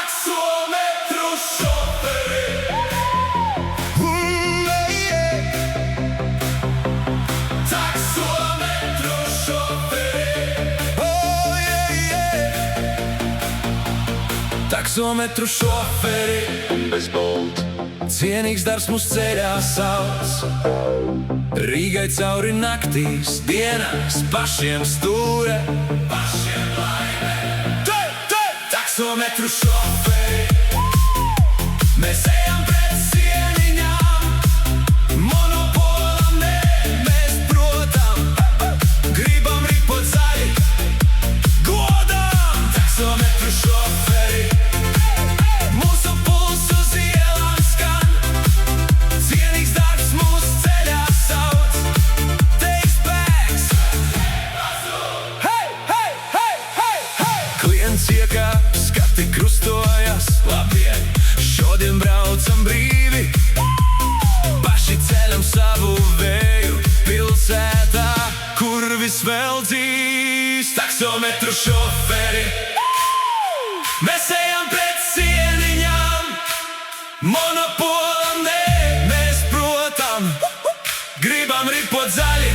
Таксометру шофери. Таксометру шофери. Taksometru šoferi bez bolta. Cienīgs darbs mūs ceļā sauc. Rīgai cauri naktīs, dienās, pašiem stūre, pašiem laime. Taksometru šoferi. Mēs ejam pret sieniņām, monopolam nē, mēs protam. Gribam ripot zaļi, godām. Taksometru šoferi. Mūsu pulss uz ielām skan. Cienīgs darbs mūs ceļā sauc. Takes backs. Hei, hei, hei, hei, hei. Klients iekāp, skati krustojas. Labdien, šodien braucam brīvi. Paši ceļam savu vēju pilsētā, kur viss vēl dzīst. Taksometru šoferi. Mēs ejam pret sieniņām, monopolam nē, mēs protam. Gribam ripot zaļi,